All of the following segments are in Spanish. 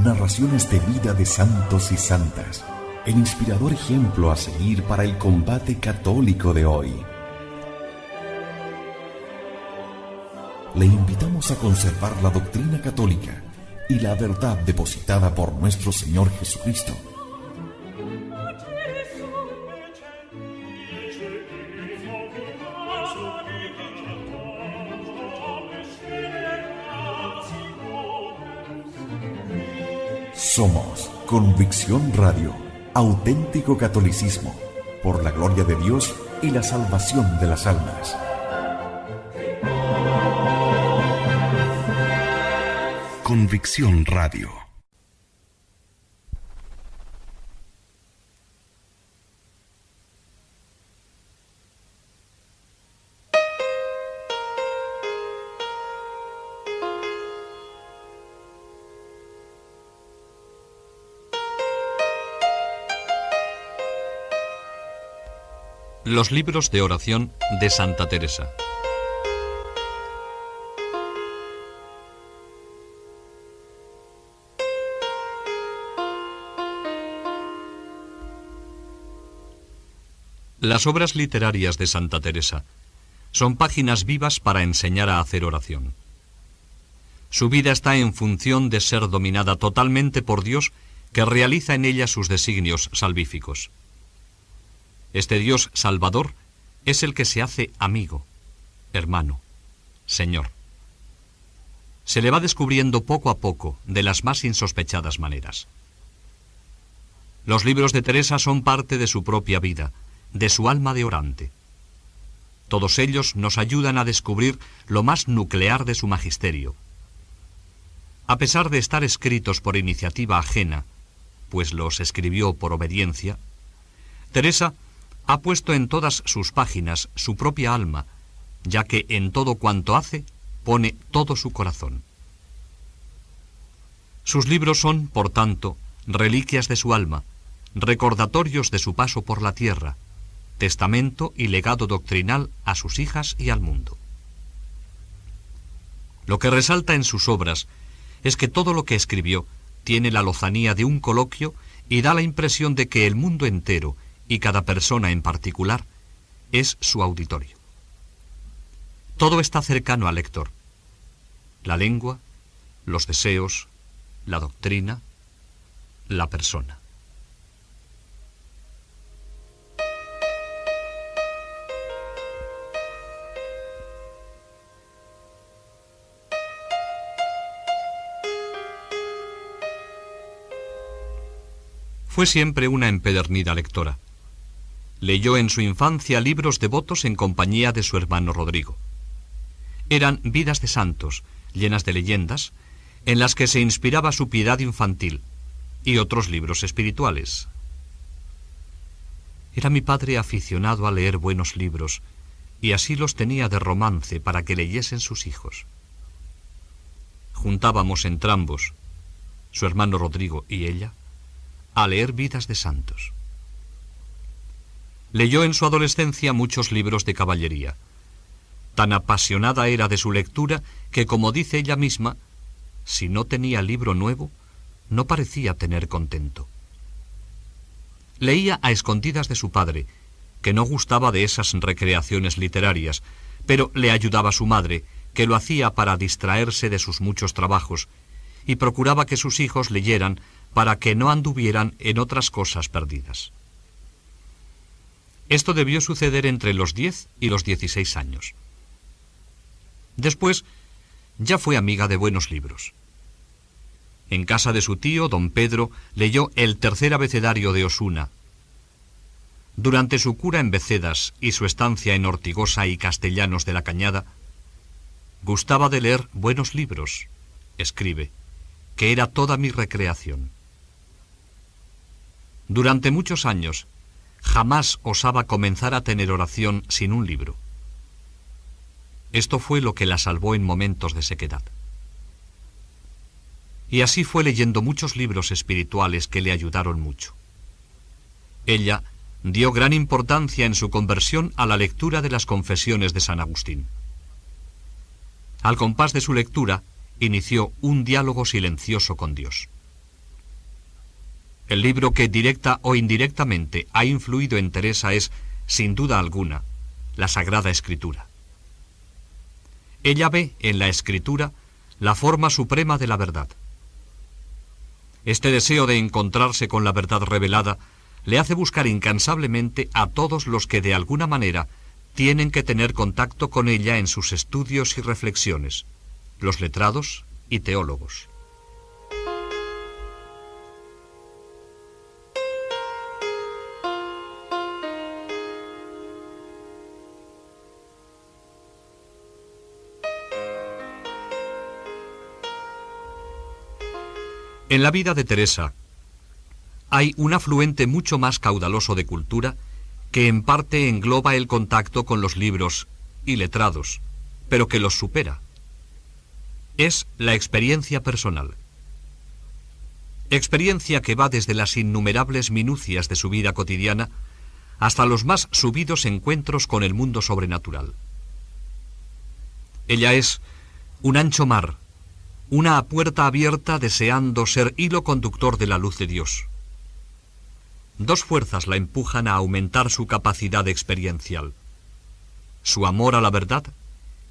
narraciones de vida de santos y santas, el inspirador ejemplo a seguir para el combate católico de hoy. Le invitamos a conservar la doctrina católica y la verdad depositada por nuestro Señor Jesucristo. Somos Convicción Radio, auténtico catolicismo, por la gloria de Dios y la salvación de las almas. Convicción Radio. Los libros de oración de Santa Teresa. Las obras literarias de Santa Teresa son páginas vivas para enseñar a hacer oración. Su vida está en función de ser dominada totalmente por Dios, que realiza en ella sus designios salvíficos. Este Dios salvador es el que se hace amigo, hermano, Señor. Se le va descubriendo poco a poco de las más insospechadas maneras. Los libros de Teresa son parte de su propia vida, de su alma de orante. Todos ellos nos ayudan a descubrir lo más nuclear de su magisterio. A pesar de estar escritos por iniciativa ajena, pues los escribió por obediencia, Teresa ha puesto en todas sus páginas su propia alma, ya que en todo cuanto hace, pone todo su corazón. Sus libros son, por tanto, reliquias de su alma, recordatorios de su paso por la tierra, testamento y legado doctrinal a sus hijas y al mundo. Lo que resalta en sus obras es que todo lo que escribió tiene la lozanía de un coloquio y da la impresión de que el mundo entero, y cada persona en particular, es su auditorio. Todo está cercano al lector. La lengua, los deseos, la doctrina, la persona. Fue siempre una empedernida lectora. Leyó en su infancia libros devotos en compañía de su hermano Rodrigo. Eran vidas de santos, llenas de leyendas, en las que se inspiraba su piedad infantil, y otros libros espirituales. Era mi padre aficionado a leer buenos libros, y así los tenía de romance para que leyesen sus hijos. Juntábamos entrambos, su hermano Rodrigo y ella, a leer vidas de santos. Leyó en su adolescencia muchos libros de caballería. Tan apasionada era de su lectura que, como dice ella misma, si no tenía libro nuevo, no parecía tener contento. Leía a escondidas de su padre, que no gustaba de esas recreaciones literarias, pero le ayudaba su madre, que lo hacía para distraerse de sus muchos trabajos, y procuraba que sus hijos leyeran para que no anduvieran en otras cosas perdidas. Esto debió suceder entre los 10 y los 16 años. Después, ya fue amiga de buenos libros. En casa de su tío, don Pedro, leyó el tercer abecedario de Osuna. Durante su cura en Becedas y su estancia en Ortigosa y Castellanos de la Cañada, gustaba de leer buenos libros, escribe, que era toda mi recreación. Durante muchos años, jamás osaba comenzar a tener oración sin un libro. Esto fue lo que la salvó en momentos de sequedad. Y así fue leyendo muchos libros espirituales que le ayudaron mucho. Ella dio gran importancia en su conversión a la lectura de las confesiones de San Agustín. Al compás de su lectura, inició un diálogo silencioso con Dios. El libro que directa o indirectamente ha influido en Teresa es, sin duda alguna, la Sagrada Escritura. Ella ve en la Escritura la forma suprema de la verdad. Este deseo de encontrarse con la verdad revelada le hace buscar incansablemente a todos los que de alguna manera tienen que tener contacto con ella en sus estudios y reflexiones, los letrados y teólogos. En la vida de Teresa hay un afluente mucho más caudaloso de cultura que en parte engloba el contacto con los libros y letrados, pero que los supera. Es la experiencia personal. Experiencia que va desde las innumerables minucias de su vida cotidiana hasta los más subidos encuentros con el mundo sobrenatural. Ella es un ancho mar, una puerta abierta deseando ser hilo conductor de la luz de Dios. Dos fuerzas la empujan a aumentar su capacidad experiencial: su amor a la verdad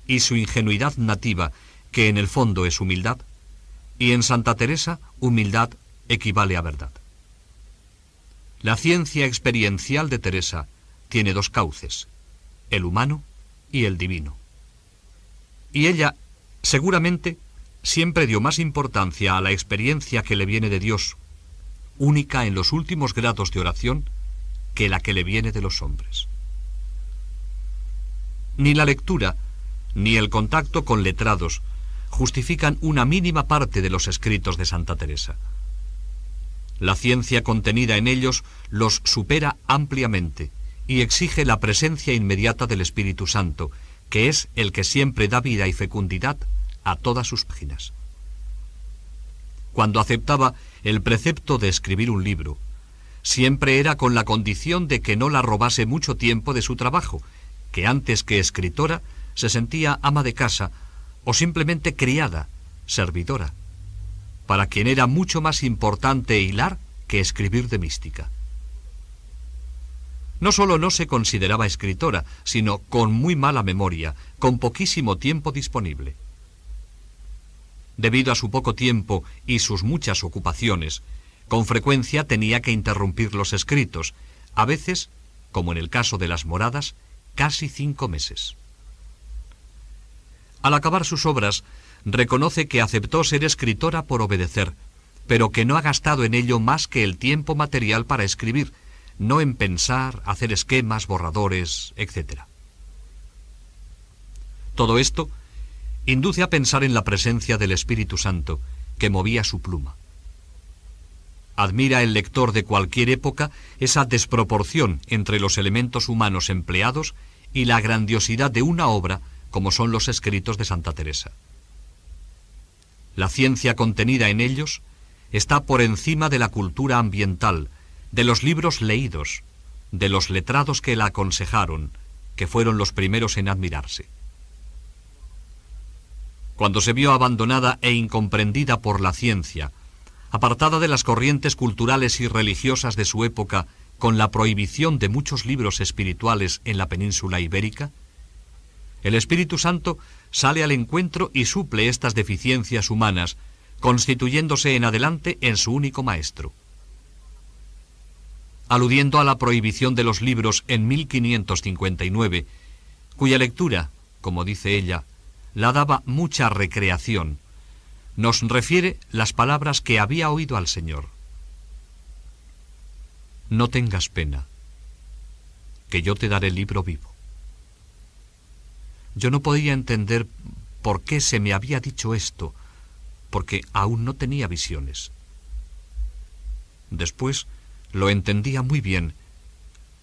y su ingenuidad nativa, que en el fondo es humildad, y en Santa Teresa humildad equivale a verdad. La ciencia experiencial de Teresa tiene dos cauces, el humano y el divino. Y ella, seguramente, siempre dio más importancia a la experiencia que le viene de Dios, única en los últimos grados de oración, que la que le viene de los hombres. Ni la lectura, ni el contacto con letrados justifican una mínima parte de los escritos de Santa Teresa. La ciencia contenida en ellos los supera ampliamente y exige la presencia inmediata del Espíritu Santo, que es el que siempre da vida y fecundidad a todas sus páginas. Cuando aceptaba el precepto de escribir un libro, siempre era con la condición de que no la robase mucho tiempo de su trabajo, que antes que escritora se sentía ama de casa o simplemente criada, servidora, para quien era mucho más importante hilar que escribir de mística. No solo no se consideraba escritora, sino con muy mala memoria, con poquísimo tiempo disponible. Debido a su poco tiempo y sus muchas ocupaciones, con frecuencia tenía que interrumpir los escritos, a veces, como en el caso de las moradas, casi 5 meses. Al acabar sus obras, reconoce que aceptó ser escritora por obedecer, pero que no ha gastado en ello más que el tiempo material para escribir, no en pensar, hacer esquemas, borradores, etc. Todo esto induce a pensar en la presencia del Espíritu Santo, que movía su pluma. Admira el lector de cualquier época esa desproporción entre los elementos humanos empleados y la grandiosidad de una obra como son los escritos de Santa Teresa. La ciencia contenida en ellos está por encima de la cultura ambiental, de los libros leídos, de los letrados que la aconsejaron, que fueron los primeros en admirarse. Cuando se vio abandonada e incomprendida por la ciencia, apartada de las corrientes culturales y religiosas de su época, con la prohibición de muchos libros espirituales en la península ibérica, el Espíritu Santo sale al encuentro y suple estas deficiencias humanas, constituyéndose en adelante en su único maestro. Aludiendo a la prohibición de los libros en 1559, cuya lectura, como dice ella, la daba mucha recreación, nos refiere las palabras que había oído al Señor. No tengas pena, que yo te daré el libro vivo. Yo no podía entender por qué se me había dicho esto, porque aún no tenía visiones. Después lo entendía muy bien,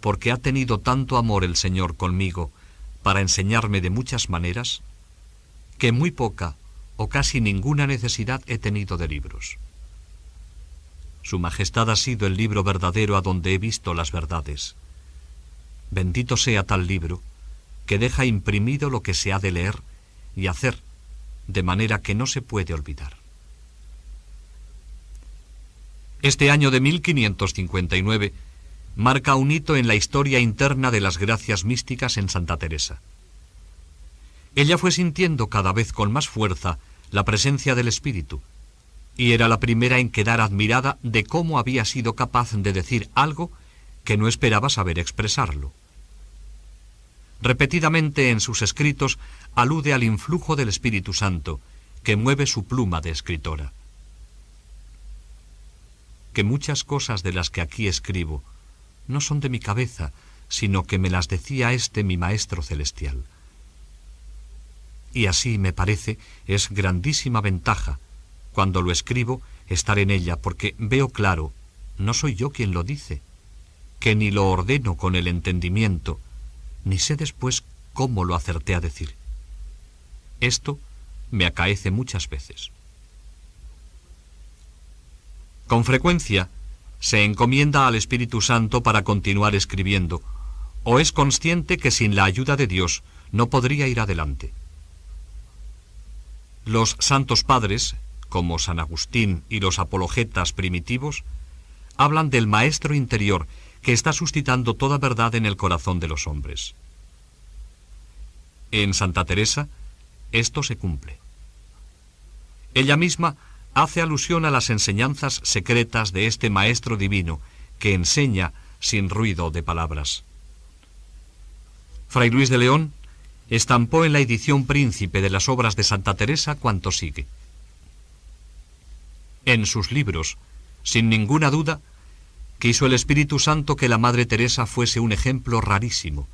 porque ha tenido tanto amor el Señor conmigo para enseñarme de muchas maneras, que muy poca o casi ninguna necesidad he tenido de libros. Su Majestad ha sido el libro verdadero a donde he visto las verdades. Bendito sea tal libro, que deja imprimido lo que se ha de leer y hacer, de manera que no se puede olvidar. Este año de 1559 marca un hito en la historia interna de las gracias místicas en Santa Teresa. Ella fue sintiendo cada vez con más fuerza la presencia del Espíritu, y era la primera en quedar admirada de cómo había sido capaz de decir algo que no esperaba saber expresarlo. Repetidamente en sus escritos alude al influjo del Espíritu Santo, que mueve su pluma de escritora. Que muchas cosas de las que aquí escribo no son de mi cabeza, sino que me las decía mi Maestro Celestial. Y así, me parece, es grandísima ventaja, cuando lo escribo, estar en ella, porque veo claro, no soy yo quien lo dice, que ni lo ordeno con el entendimiento, ni sé después cómo lo acerté a decir. Esto me acaece muchas veces. Con frecuencia se encomienda al Espíritu Santo para continuar escribiendo, o es consciente que sin la ayuda de Dios no podría ir adelante. Los santos padres, como San Agustín y los apologetas primitivos, hablan del maestro interior que está suscitando toda verdad en el corazón de los hombres. En Santa Teresa, esto se cumple. Ella misma hace alusión a las enseñanzas secretas de este Maestro Divino que enseña sin ruido de palabras. Fray Luis de León estampó en la edición príncipe de las obras de Santa Teresa cuanto sigue. En sus libros, sin ninguna duda, quiso el Espíritu Santo que la Madre Teresa fuese un ejemplo rarísimo,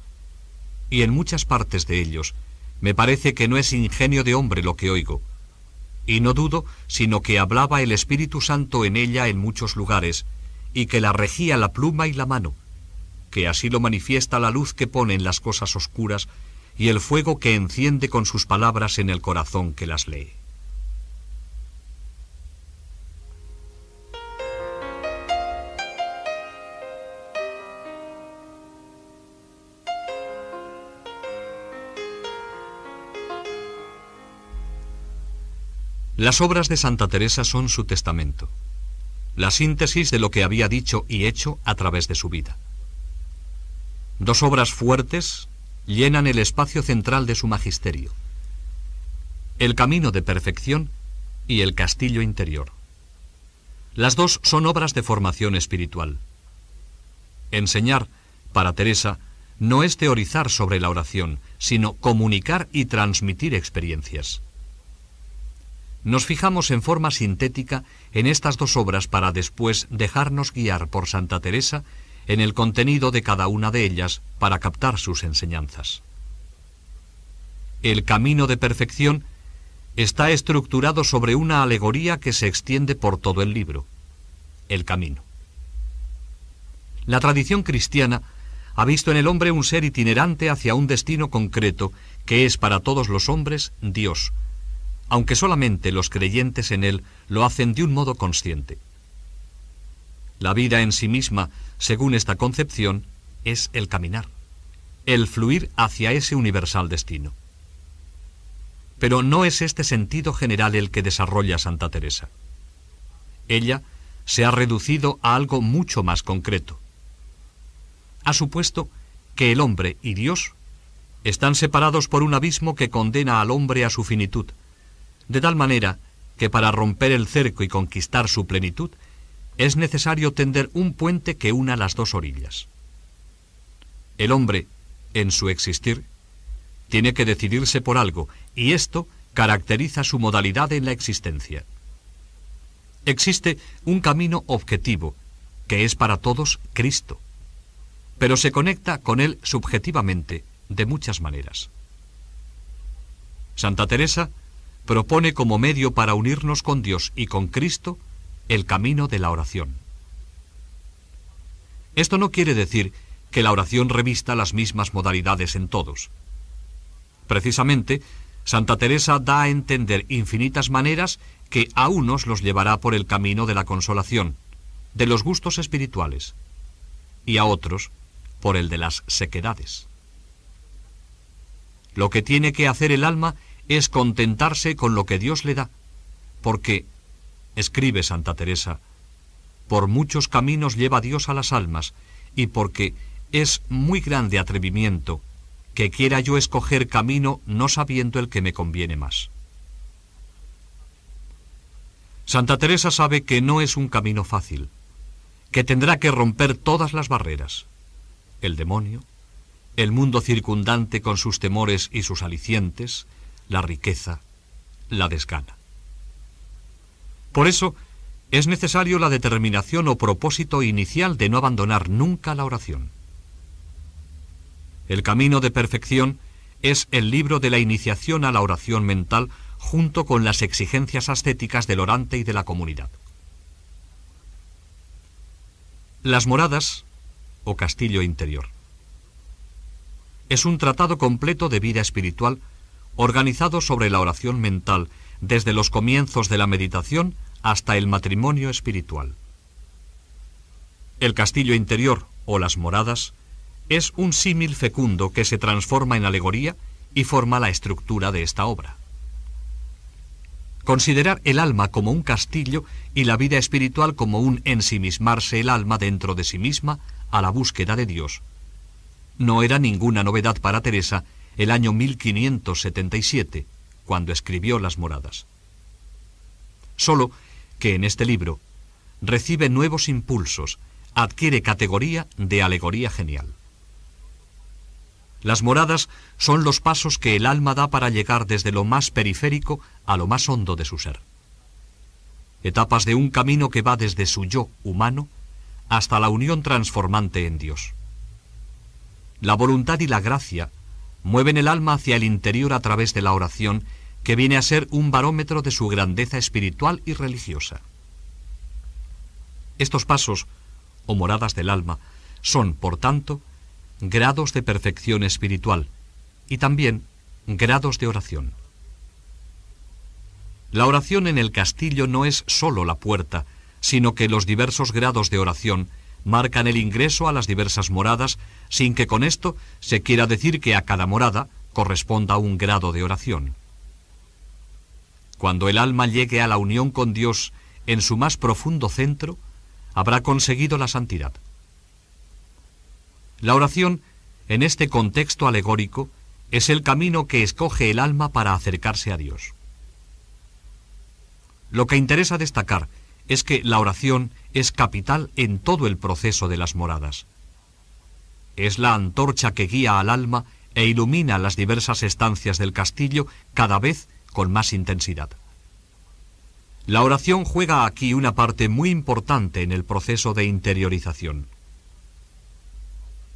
y en muchas partes de ellos me parece que no es ingenio de hombre lo que oigo, y no dudo sino que hablaba el Espíritu Santo en ella en muchos lugares, y que la regía la pluma y la mano, que así lo manifiesta la luz que pone en las cosas oscuras y el fuego que enciende con sus palabras en el corazón que las lee. Las obras de Santa Teresa son su testamento, la síntesis de lo que había dicho y hecho a través de su vida. Dos obras fuertes llenan el espacio central de su magisterio: el camino de perfección y el castillo interior. Las dos son obras de formación espiritual. Enseñar, para Teresa, no es teorizar sobre la oración, sino comunicar y transmitir experiencias. Nos fijamos en forma sintética en estas dos obras para después dejarnos guiar por Santa Teresa en el contenido de cada una de ellas para captar sus enseñanzas. El camino de perfección está estructurado sobre una alegoría que se extiende por todo el libro: el camino. La tradición cristiana ha visto en el hombre un ser itinerante hacia un destino concreto que es para todos los hombres Dios, aunque solamente los creyentes en él lo hacen de un modo consciente. La vida en sí misma, según esta concepción, es el caminar, el fluir hacia ese universal destino. Pero no es este sentido general el que desarrolla Santa Teresa. Ella se ha reducido a algo mucho más concreto. Ha supuesto que el hombre y Dios están separados por un abismo que condena al hombre a su finitud, de tal manera que para romper el cerco y conquistar su plenitud es necesario tender un puente que una las dos orillas. El hombre, en su existir, tiene que decidirse por algo, y esto caracteriza su modalidad en la existencia. Existe un camino objetivo, que es para todos Cristo, pero se conecta con él subjetivamente de muchas maneras. Santa Teresa propone como medio para unirnos con Dios y con Cristo el camino de la oración. Esto no quiere decir que la oración revista las mismas modalidades en todos. Precisamente, Santa Teresa da a entender infinitas maneras que a unos los llevará por el camino de la consolación, de los gustos espirituales, y a otros por el de las sequedades. Lo que tiene que hacer el alma es contentarse con lo que Dios le da, porque, escribe Santa Teresa, por muchos caminos lleva Dios a las almas, y porque es muy grande atrevimiento que quiera yo escoger camino no sabiendo el que me conviene más. Santa Teresa sabe que no es un camino fácil, que tendrá que romper todas las barreras: el demonio, el mundo circundante con sus temores y sus alicientes, la riqueza, la desgana. Por eso, es necesario la determinación o propósito inicial de no abandonar nunca la oración. El camino de perfección es el libro de la iniciación a la oración mental junto con las exigencias ascéticas del orante y de la comunidad. Las moradas, o castillo interior, es un tratado completo de vida espiritual organizado sobre la oración mental desde los comienzos de la meditación hasta el matrimonio espiritual. El castillo interior, o las moradas, es un símil fecundo que se transforma en alegoría y forma la estructura de esta obra. Considerar el alma como un castillo y la vida espiritual como un ensimismarse el alma dentro de sí misma a la búsqueda de Dios no era ninguna novedad para Teresa el año 1577, cuando escribió Las Moradas. Solo que en este libro recibe nuevos impulsos, adquiere categoría de alegoría genial. Las moradas son los pasos que el alma da para llegar desde lo más periférico a lo más hondo de su ser. Etapas de un camino que va desde su yo humano hasta la unión transformante en Dios. La voluntad y la gracia mueven el alma hacia el interior a través de la oración, que viene a ser un barómetro de su grandeza espiritual y religiosa. Estos pasos, o moradas del alma, son, por tanto, grados de perfección espiritual y también grados de oración. La oración en el castillo no es sólo la puerta, sino que los diversos grados de oración marcan el ingreso a las diversas moradas, sin que con esto se quiera decir que a cada morada corresponda un grado de oración. Cuando el alma llegue a la unión con Dios en su más profundo centro, habrá conseguido la santidad. La oración, en este contexto alegórico, es el camino que escoge el alma para acercarse a Dios. Lo que interesa destacar es que la oración es capital en todo el proceso de las moradas. Es la antorcha que guía al alma e ilumina las diversas estancias del castillo cada vez con más intensidad. La oración juega aquí una parte muy importante en el proceso de interiorización.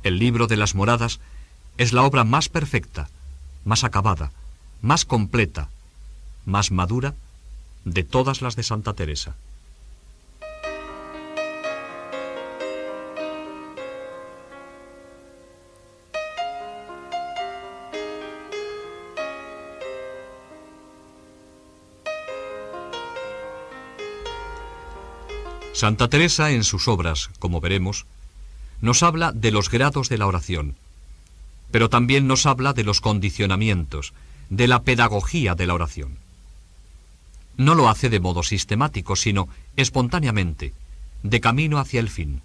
El libro de las moradas es la obra más perfecta, más acabada, más completa, más madura de todas las de Santa Teresa. Santa Teresa, en sus obras, como veremos, nos habla de los grados de la oración, pero también nos habla de los condicionamientos, de la pedagogía de la oración. No lo hace de modo sistemático, sino espontáneamente, de camino hacia el fin.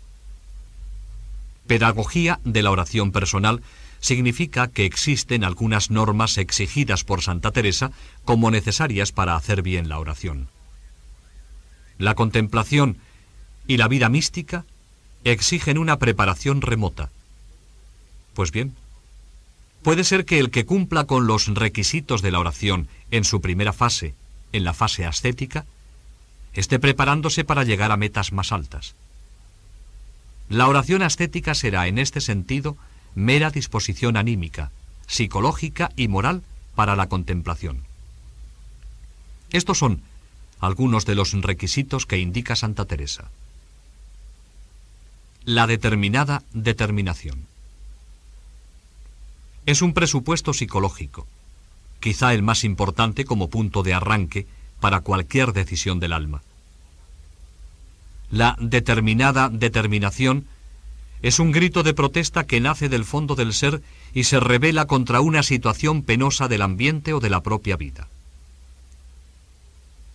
Pedagogía de la oración personal significa que existen algunas normas exigidas por Santa Teresa como necesarias para hacer bien la oración. La contemplación y la vida mística exigen una preparación remota. Pues bien, puede ser que el que cumpla con los requisitos de la oración en su primera fase, en la fase ascética, esté preparándose para llegar a metas más altas. La oración ascética será, en este sentido, mera disposición anímica, psicológica y moral para la contemplación. Estos son algunos de los requisitos que indica Santa Teresa. La determinada determinación. Es un presupuesto psicológico, quizá el más importante como punto de arranque para cualquier decisión del alma. La determinada determinación es un grito de protesta que nace del fondo del ser y se revela contra una situación penosa del ambiente o de la propia vida.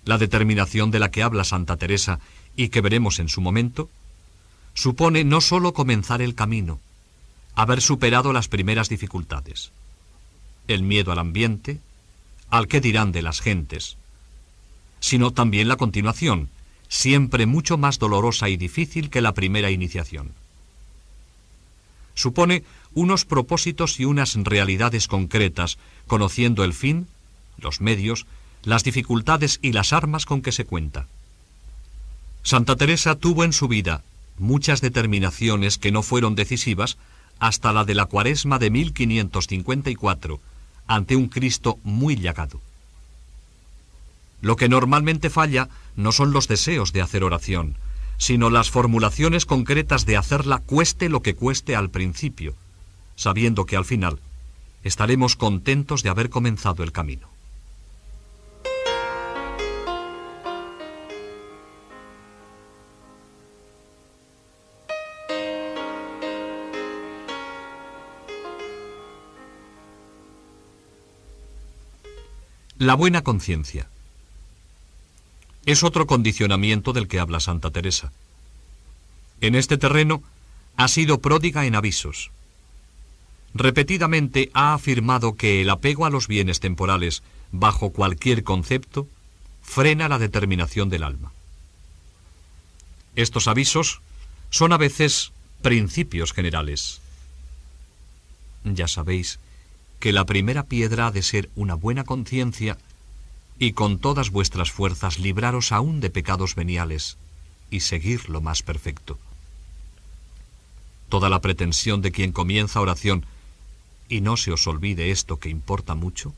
La determinación de la que habla Santa Teresa y que veremos en su momento, supone no sólo comenzar el camino, haber superado las primeras dificultades, el miedo al ambiente, al qué dirán de las gentes, sino también la continuación, siempre mucho más dolorosa y difícil que la primera iniciación. Supone unos propósitos y unas realidades concretas, conociendo el fin, los medios, las dificultades y las armas con que se cuenta. Santa Teresa tuvo en su vida muchas determinaciones que no fueron decisivas hasta la de la Cuaresma de 1554, ante un Cristo muy llagado. Lo que normalmente falla no son los deseos de hacer oración, sino las formulaciones concretas de hacerla cueste lo que cueste al principio, sabiendo que al final estaremos contentos de haber comenzado el camino. La buena conciencia es otro condicionamiento del que habla Santa Teresa. En este terreno ha sido pródiga en avisos. Repetidamente ha afirmado que el apego a los bienes temporales, bajo cualquier concepto, frena la determinación del alma. Estos avisos son a veces principios generales. Ya sabéis que la primera piedra ha de ser una buena conciencia y con todas vuestras fuerzas libraros aún de pecados veniales y seguir lo más perfecto. Toda la pretensión de quien comienza oración, y no se os olvide esto que importa mucho,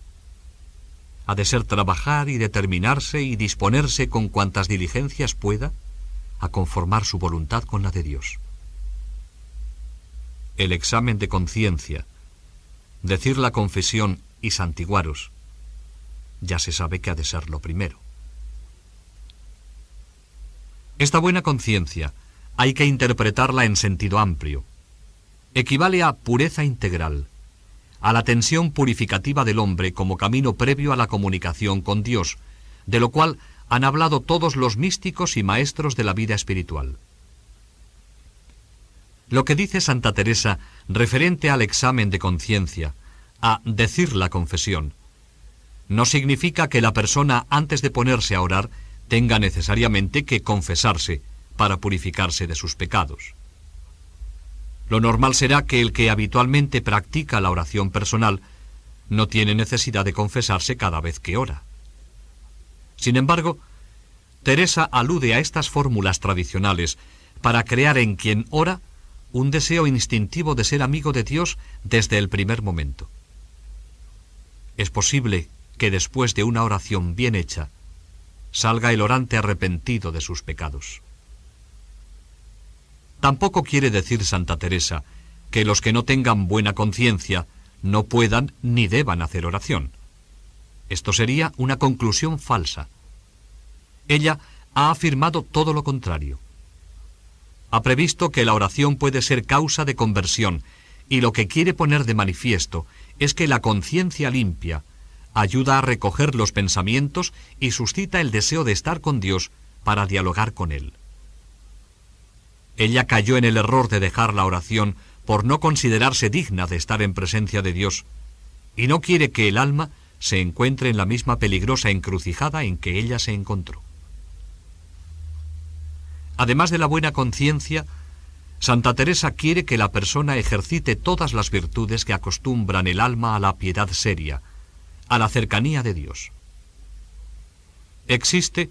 ha de ser trabajar y determinarse y disponerse con cuantas diligencias pueda a conformar su voluntad con la de Dios. El examen de conciencia, decir la confesión y santiguaros, ya se sabe que ha de ser lo primero. Esta buena conciencia hay que interpretarla en sentido amplio. Equivale a pureza integral, a la tensión purificativa del hombre como camino previo a la comunicación con Dios, de lo cual han hablado todos los místicos y maestros de la vida espiritual. Lo que dice Santa Teresa referente al examen de conciencia, a decir la confesión, no significa que la persona antes de ponerse a orar tenga necesariamente que confesarse para purificarse de sus pecados. Lo normal será que el que habitualmente practica la oración personal no tiene necesidad de confesarse cada vez que ora. Sin embargo, Teresa alude a estas fórmulas tradicionales para crear en quien ora un deseo instintivo de ser amigo de Dios desde el primer momento. Es posible que después de una oración bien hecha, salga el orante arrepentido de sus pecados. Tampoco quiere decir Santa Teresa que los que no tengan buena conciencia no puedan ni deban hacer oración. Esto sería una conclusión falsa. Ella ha afirmado todo lo contrario. Ha previsto que la oración puede ser causa de conversión, y lo que quiere poner de manifiesto es que la conciencia limpia ayuda a recoger los pensamientos y suscita el deseo de estar con Dios para dialogar con Él. Ella cayó en el error de dejar la oración por no considerarse digna de estar en presencia de Dios, y no quiere que el alma se encuentre en la misma peligrosa encrucijada en que ella se encontró. Además de la buena conciencia, Santa Teresa quiere que la persona ejercite todas las virtudes que acostumbran el alma a la piedad seria, a la cercanía de Dios. Existe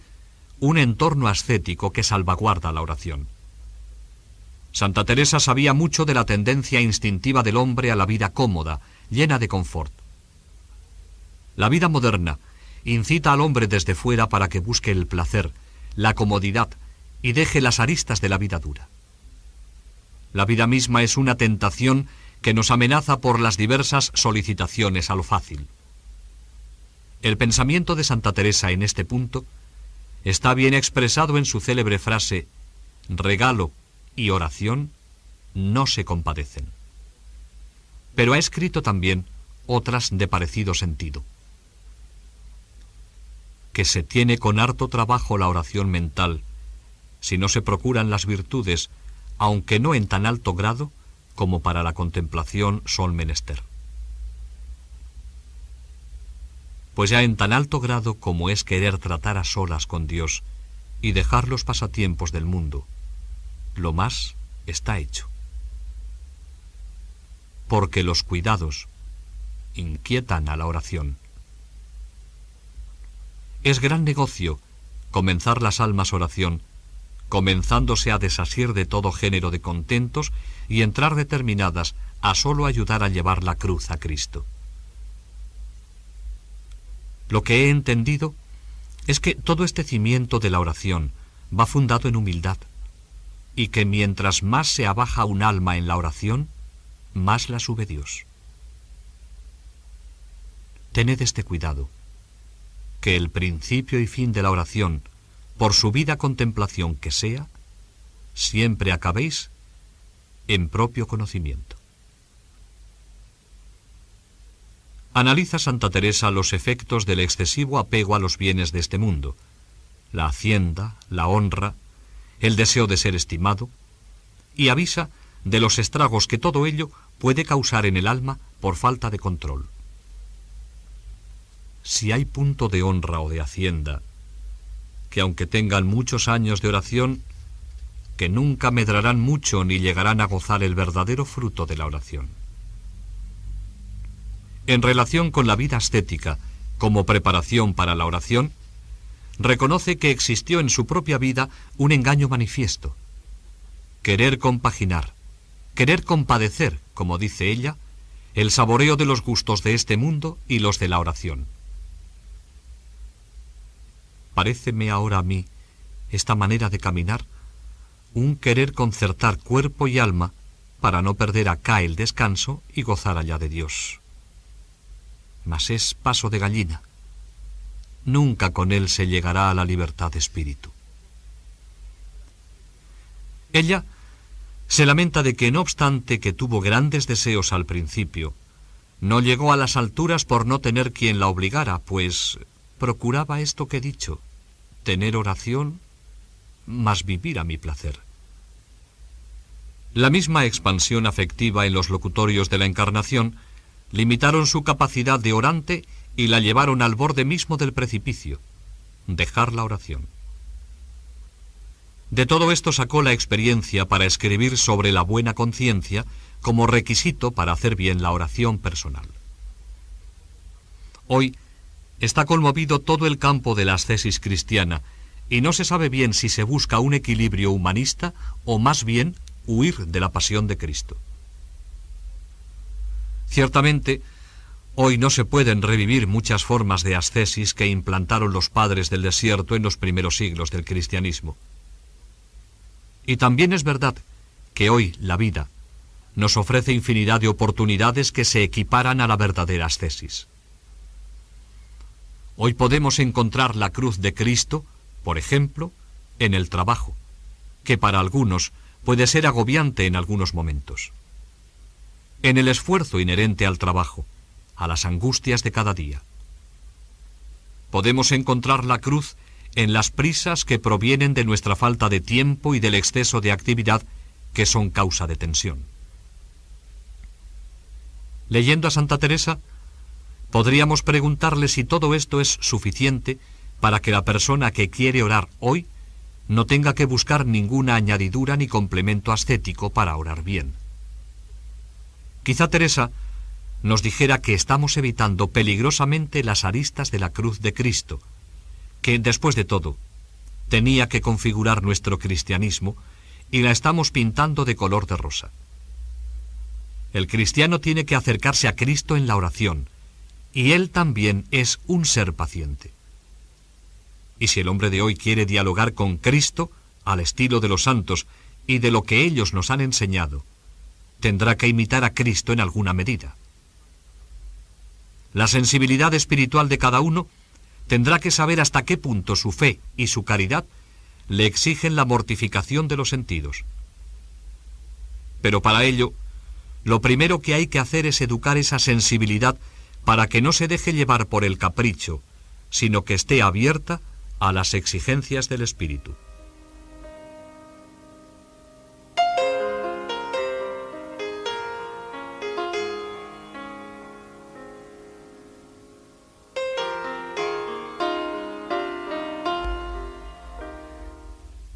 un entorno ascético que salvaguarda la oración. Santa Teresa sabía mucho de la tendencia instintiva del hombre a la vida cómoda, llena de confort. La vida moderna incita al hombre desde fuera para que busque el placer, la comodidad y deje las aristas de la vida dura. La vida misma es una tentación que nos amenaza por las diversas solicitaciones a lo fácil. El pensamiento de Santa Teresa en este punto está bien expresado en su célebre frase: regalo y oración no se compadecen. Pero ha escrito también otras de parecido sentido: que se tiene con harto trabajo la oración mental, si no se procuran las virtudes, aunque no en tan alto grado como para la contemplación son menester. Pues ya en tan alto grado como es querer tratar a solas con Dios y dejar los pasatiempos del mundo, lo más está hecho. Porque los cuidados inquietan a la oración. Es gran negocio comenzar las almas oración, comenzándose a desasir de todo género de contentos y entrar determinadas a sólo ayudar a llevar la cruz a Cristo. Lo que he entendido es que todo este cimiento de la oración va fundado en humildad, y que mientras más se abaja un alma en la oración, más la sube Dios. Tened este cuidado, que el principio y fin de la oración, por su vida contemplación que sea, siempre acabéis en propio conocimiento. Analiza Santa Teresa los efectos del excesivo apego a los bienes de este mundo, la hacienda, la honra, el deseo de ser estimado, y avisa de los estragos que todo ello puede causar en el alma por falta de control. Si hay punto de honra o de hacienda, que aunque tengan muchos años de oración, que nunca medrarán mucho ni llegarán a gozar el verdadero fruto de la oración. En relación con la vida ascética, como preparación para la oración, reconoce que existió en su propia vida un engaño manifiesto. Querer compaginar, querer compadecer, como dice ella, el saboreo de los gustos de este mundo y los de la oración. Paréceme ahora a mí, esta manera de caminar, un querer concertar cuerpo y alma para no perder acá el descanso y gozar allá de Dios. Mas es paso de gallina. Nunca con él se llegará a la libertad de espíritu. Ella se lamenta de que, no obstante que tuvo grandes deseos al principio, no llegó a las alturas por no tener quien la obligara, pues procuraba esto que he dicho, tener oración, mas vivir a mi placer. La misma expansión afectiva en los locutorios de la Encarnación limitaron su capacidad de orante y la llevaron al borde mismo del precipicio, dejar la oración. De todo esto sacó la experiencia para escribir sobre la buena conciencia como requisito para hacer bien la oración personal. Hoy está conmovido todo el campo de la ascesis cristiana y no se sabe bien si se busca un equilibrio humanista o más bien huir de la pasión de Cristo. Ciertamente, hoy no se pueden revivir muchas formas de ascesis que implantaron los padres del desierto en los primeros siglos del cristianismo. Y también es verdad que hoy la vida nos ofrece infinidad de oportunidades que se equiparan a la verdadera ascesis. Hoy podemos encontrar la cruz de Cristo, por ejemplo, en el trabajo, que para algunos puede ser agobiante en algunos momentos. En el esfuerzo inherente al trabajo, a las angustias de cada día. Podemos encontrar la cruz en las prisas que provienen de nuestra falta de tiempo y del exceso de actividad que son causa de tensión. Leyendo a Santa Teresa, podríamos preguntarle si todo esto es suficiente para que la persona que quiere orar hoy no tenga que buscar ninguna añadidura ni complemento ascético para orar bien. Quizá Teresa nos dijera que estamos evitando peligrosamente las aristas de la cruz de Cristo, que, después de todo, tenía que configurar nuestro cristianismo, y la estamos pintando de color de rosa. El cristiano tiene que acercarse a Cristo en la oración, y él también es un ser paciente. Y si el hombre de hoy quiere dialogar con Cristo, al estilo de los santos y de lo que ellos nos han enseñado, tendrá que imitar a Cristo en alguna medida. La sensibilidad espiritual de cada uno tendrá que saber hasta qué punto su fe y su caridad le exigen la mortificación de los sentidos. Pero para ello, lo primero que hay que hacer es educar esa sensibilidad para que no se deje llevar por el capricho, sino que esté abierta a las exigencias del espíritu.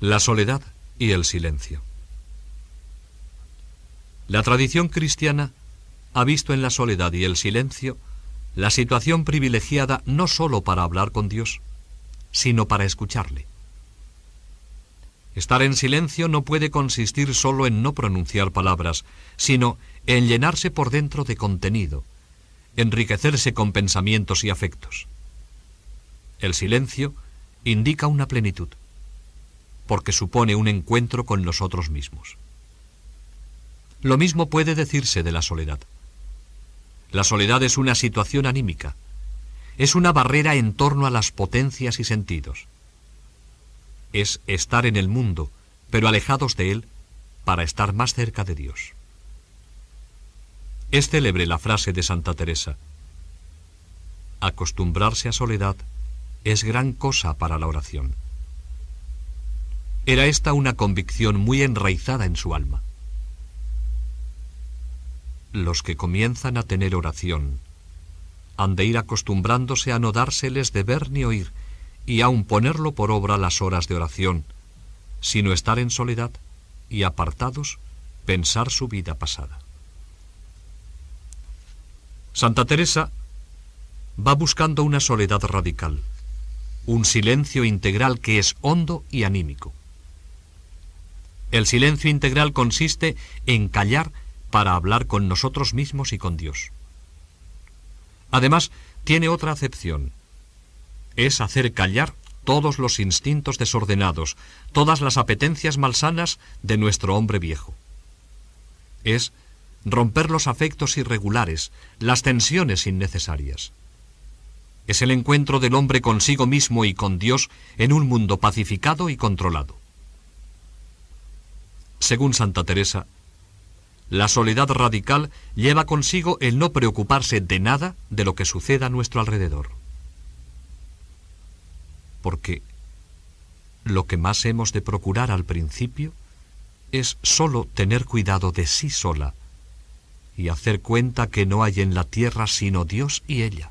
La soledad y el silencio. La tradición cristiana ha visto en la soledad y el silencio la situación privilegiada no sólo para hablar con Dios, sino para escucharle. Estar en silencio no puede consistir solo en no pronunciar palabras, sino en llenarse por dentro de contenido, enriquecerse con pensamientos y afectos. El silencio indica una plenitud, porque supone un encuentro con nosotros mismos. Lo mismo puede decirse de la soledad. La soledad es una situación anímica, es una barrera en torno a las potencias y sentidos. Es estar en el mundo, pero alejados de él, para estar más cerca de Dios. Es célebre la frase de Santa Teresa: acostumbrarse a soledad es gran cosa para la oración. Era esta una convicción muy enraizada en su alma. Los que comienzan a tener oración han de ir acostumbrándose a no dárseles de ver ni oír, y aun ponerlo por obra las horas de oración, sino estar en soledad y apartados, pensar su vida pasada. Santa Teresa va buscando una soledad radical, un silencio integral que es hondo y anímico. El silencio integral consiste en callar para hablar con nosotros mismos y con Dios. Además, tiene otra acepción. Es hacer callar todos los instintos desordenados, todas las apetencias malsanas de nuestro hombre viejo. Es romper los afectos irregulares, las tensiones innecesarias. Es el encuentro del hombre consigo mismo y con Dios en un mundo pacificado y controlado. Según Santa Teresa, la soledad radical lleva consigo el no preocuparse de nada de lo que suceda a nuestro alrededor. Porque lo que más hemos de procurar al principio es sólo tener cuidado de sí sola y hacer cuenta que no hay en la tierra sino Dios y ella.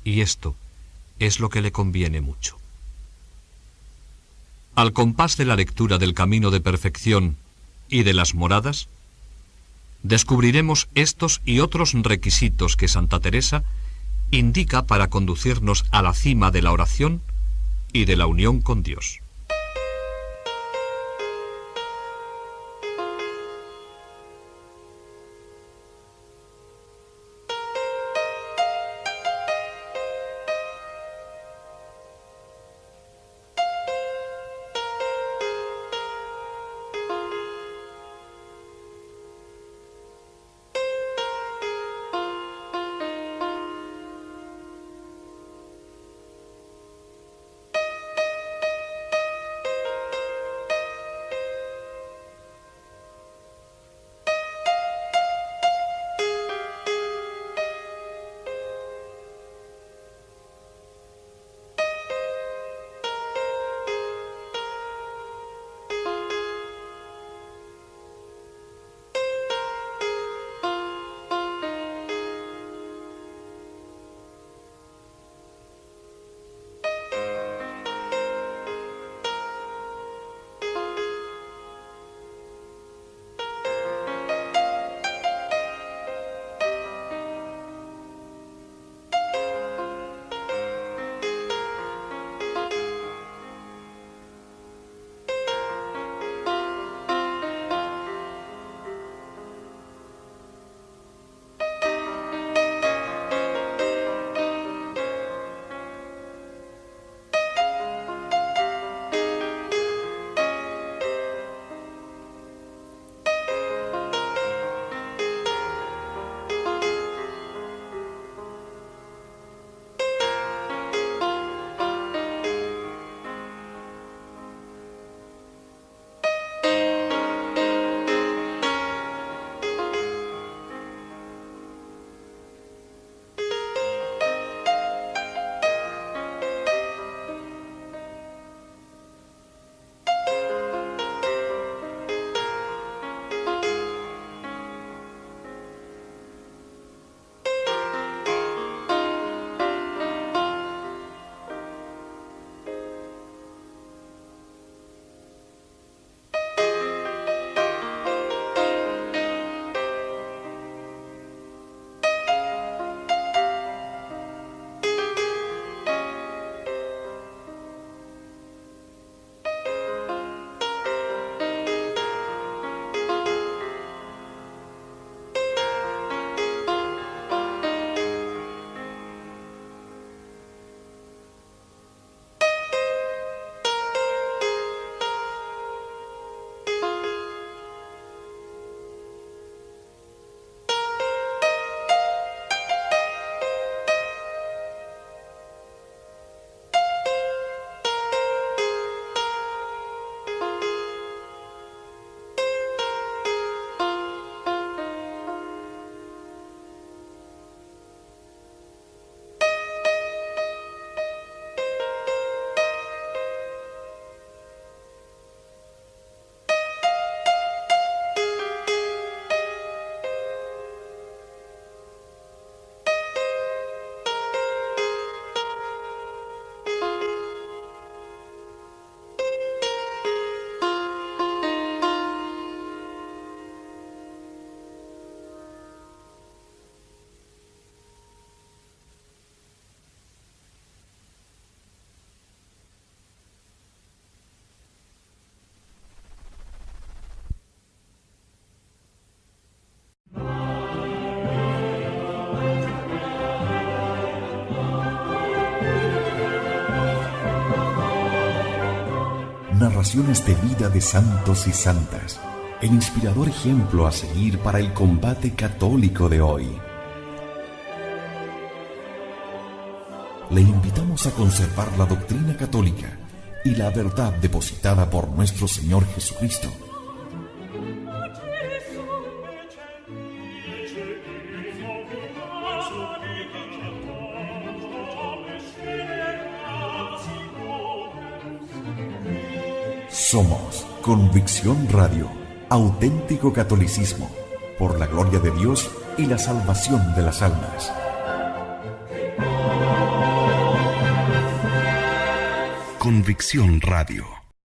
Y esto es lo que le conviene mucho. Al compás de la lectura del camino de perfección y de las moradas, descubriremos estos y otros requisitos que Santa Teresa indica para conducirnos a la cima de la oración y de la unión con Dios. narraciones de vida de santos y santas, el inspirador ejemplo a seguir para el combate católico de hoy. Le invitamos a conservar la doctrina católica y la verdad depositada por nuestro Señor Jesucristo. Somos Convicción Radio, auténtico catolicismo, por la gloria de Dios y la salvación de las almas. Convicción Radio.